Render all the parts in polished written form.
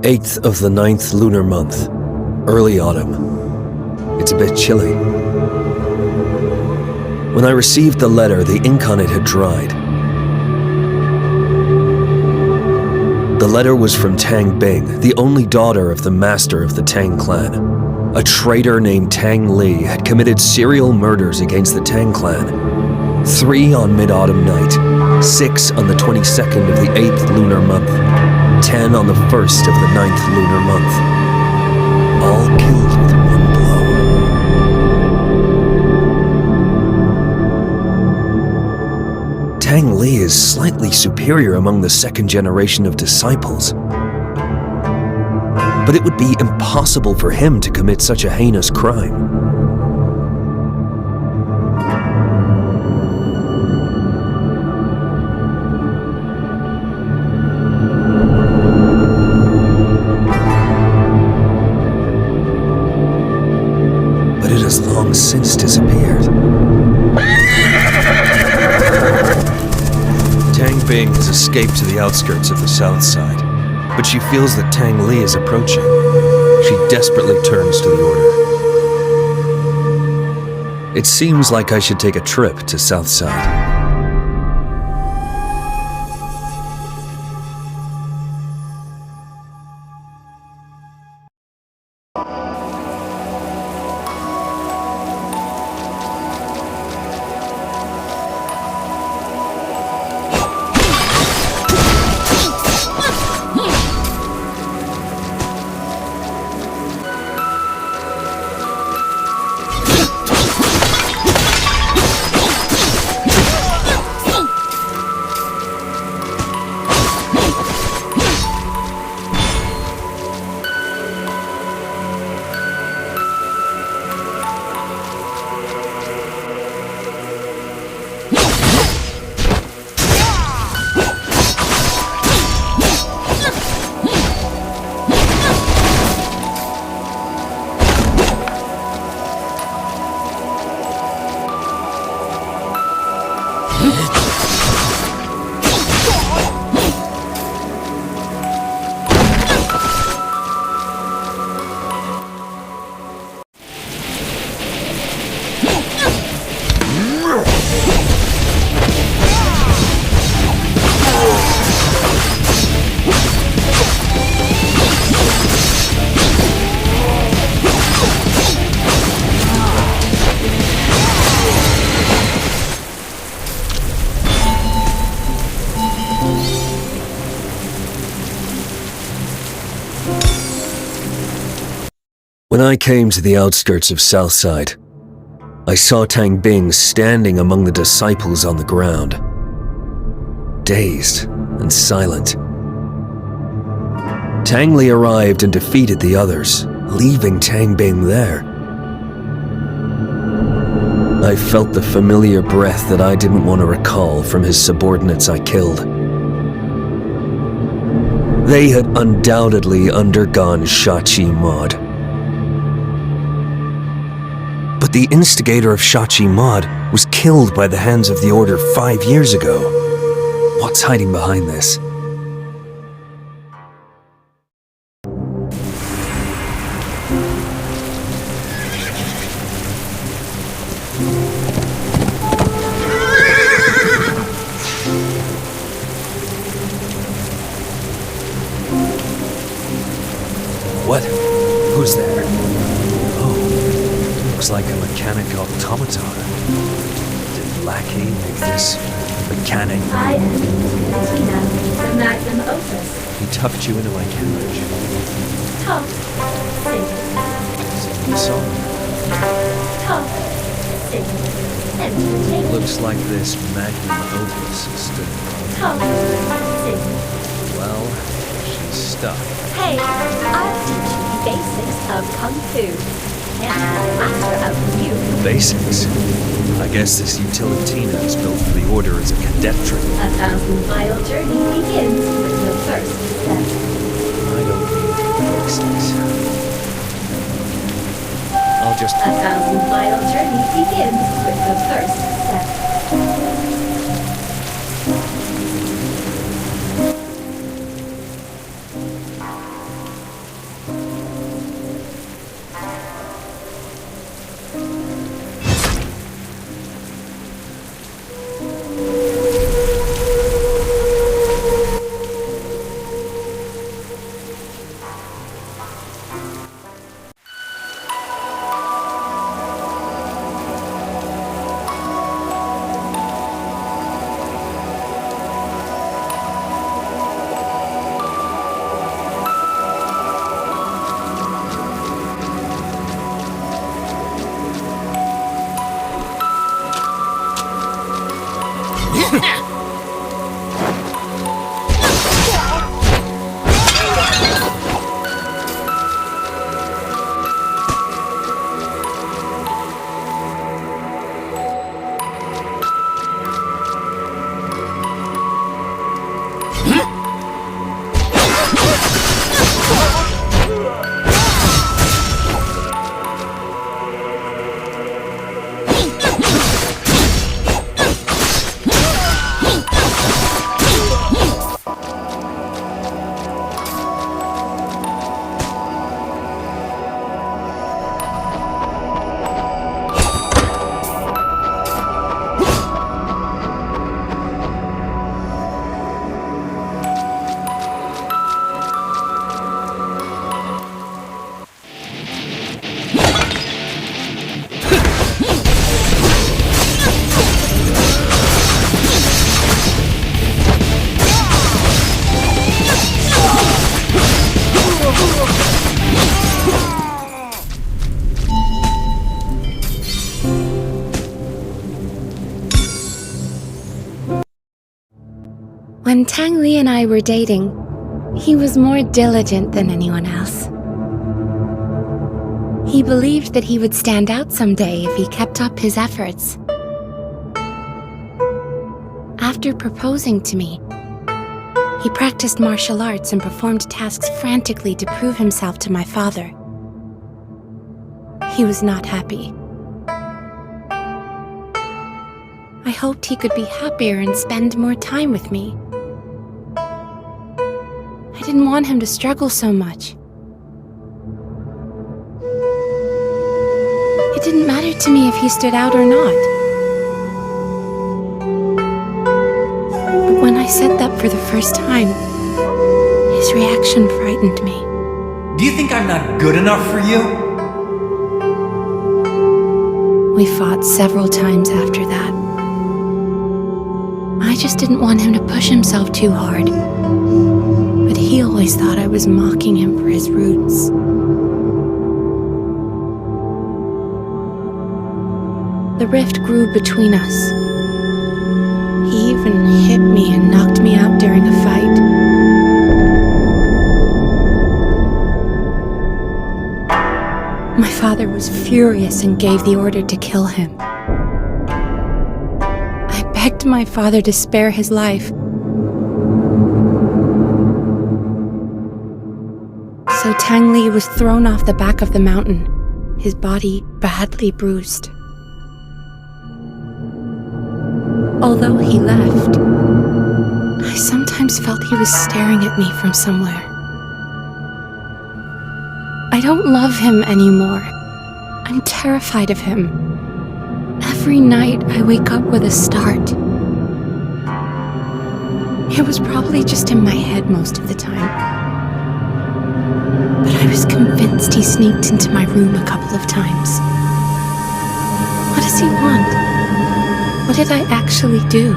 8th of the 9th lunar month, early autumn. It's a bit chilly. When I received the letter, the ink on it had dried. The letter was from Tang Bing, the only daughter of the master of the Tang clan. A traitor named Tang Li had committed serial murders against the Tang clan. 3 on mid-autumn night, 6 on the 22nd of the 8th lunar month, 10 on the 1st of the 9th lunar month. All killed with one blow. Tang Li is slightly superior among the second generation of disciples. But it would be impossible for him to commit such a heinous crime. But it has long since disappeared. Tang Bing has escaped to the outskirts of the south side. But she feels that Tang Li is approaching. She desperately turns to the order. It seems like I should take a trip to Southside. When I came to the outskirts of Southside, I saw Tang Bing standing among the disciples on the ground, dazed and silent. Tang Li arrived and defeated the others, leaving Tang Bing there. I felt the familiar breath that I didn't want to recall from his subordinates I killed. They had undoubtedly undergone Shachi Mod. But the instigator of Shachi Mod was killed by the hands of the Order 5 years ago. What's hiding behind this? What? Who's there? Looks like a mechanic automaton. Did Leaffy make this mechanic? I am Tina, the magnum opus. He tucked you into my carriage. Talk, sing. Sing a song. Talk, sing, entertain. Looks like this magnum opus is still Talk, sing. Well, she's stuck. Hey, I'll teach you the basics of Kung Fu. And master of you. Basics? I guess this Utilitina is built for the Order as a cadet trip. 1,000-mile journey begins with the first step. I don't need basics. I'll just... 1,000-mile journey begins with the first step. When Tang Li and I were dating, he was more diligent than anyone else. He believed that he would stand out someday if he kept up his efforts. After proposing to me, he practiced martial arts and performed tasks frantically to prove himself to my father. He was not happy. I hoped he could be happier and spend more time with me. I didn't want him to struggle so much. It didn't matter to me if he stood out or not. But when I said that for the first time, his reaction frightened me. Do you think I'm not good enough for you? We fought several times after that. I just didn't want him to push himself too hard. But he always thought I was mocking him for his roots. The rift grew between us. He even hit me and knocked me out during a fight. My father was furious and gave the order to kill him. I begged my father to spare his life. So Tang Li was thrown off the back of the mountain, his body badly bruised. Although he left, I sometimes felt he was staring at me from somewhere. I don't love him anymore. I'm terrified of him. Every night I wake up with a start. It was probably just in my head most of the time. But I was convinced he sneaked into my room a couple of times. What does he want? What did I actually do?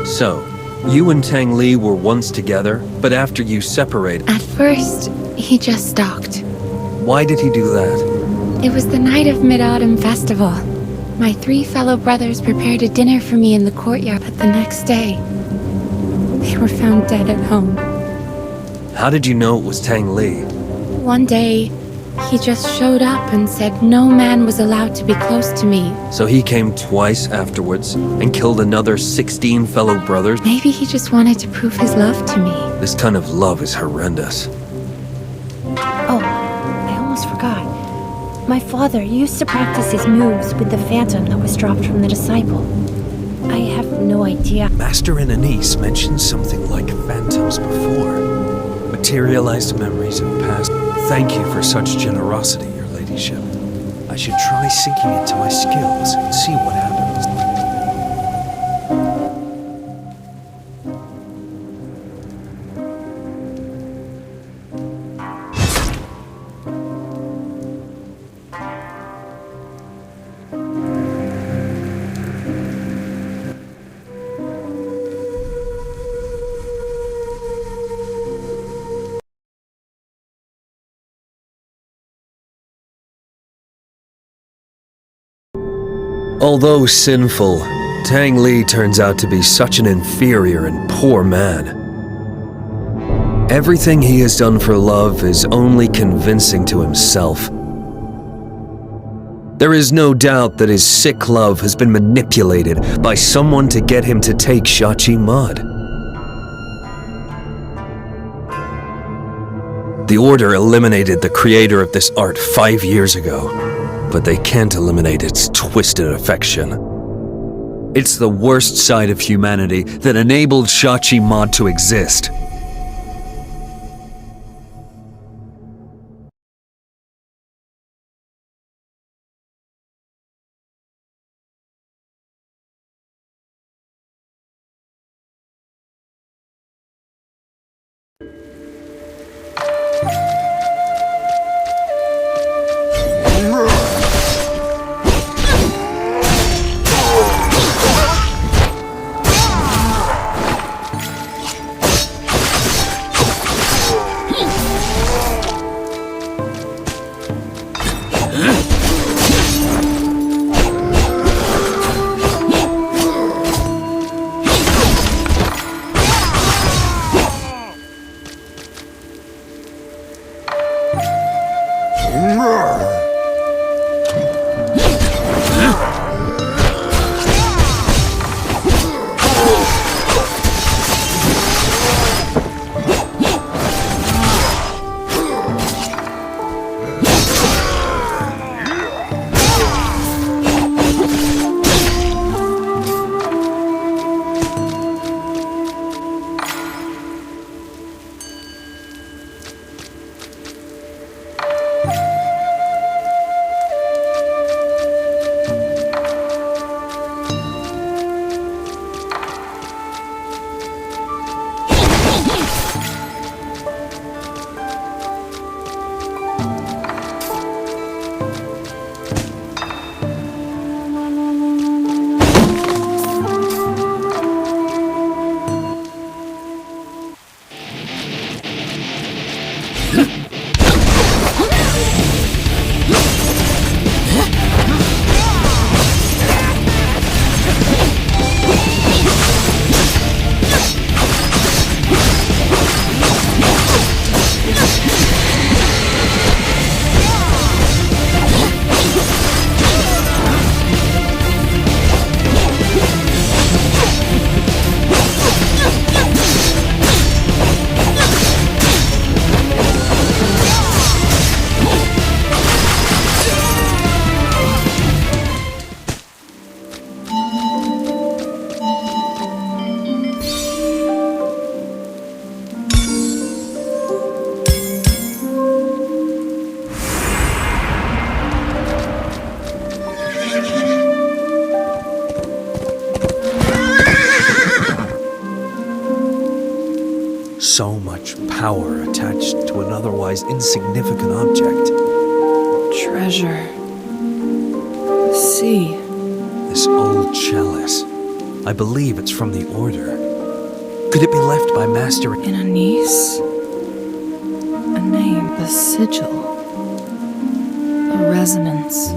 So, you and Tang Li were once together, but after you separated... At first, he just stalked. Why did he do that? It was the night of Mid-Autumn Festival. My 3 fellow brothers prepared a dinner for me in the courtyard, but the next day, they were found dead at home. How did you know it was Tang Li? One day, he just showed up and said no man was allowed to be close to me. So he came twice afterwards and killed another 16 fellow brothers? Maybe he just wanted to prove his love to me. This kind of love is horrendous. Oh, I almost forgot. My father used to practice his moves with the phantom that was dropped from the disciple. I have no idea. Master and Anise mentioned something like phantoms before. Materialized memories of past. Thank you for such generosity, your ladyship. I should try sinking it to my skills and see what happens. Although sinful, Tang Li turns out to be such an inferior and poor man. Everything he has done for love is only convincing to himself. There is no doubt that his sick love has been manipulated by someone to get him to take Shachi Mud. The Order eliminated the creator of this art 5 years ago, but they can't eliminate its twisted affection. It's the worst side of humanity that enabled Shachi Mud to exist. So much power attached to an otherwise insignificant object. Treasure. The sea. This old chalice. I believe it's from the Order. Could it be left by Master... In a niece. A name. A sigil. A resonance.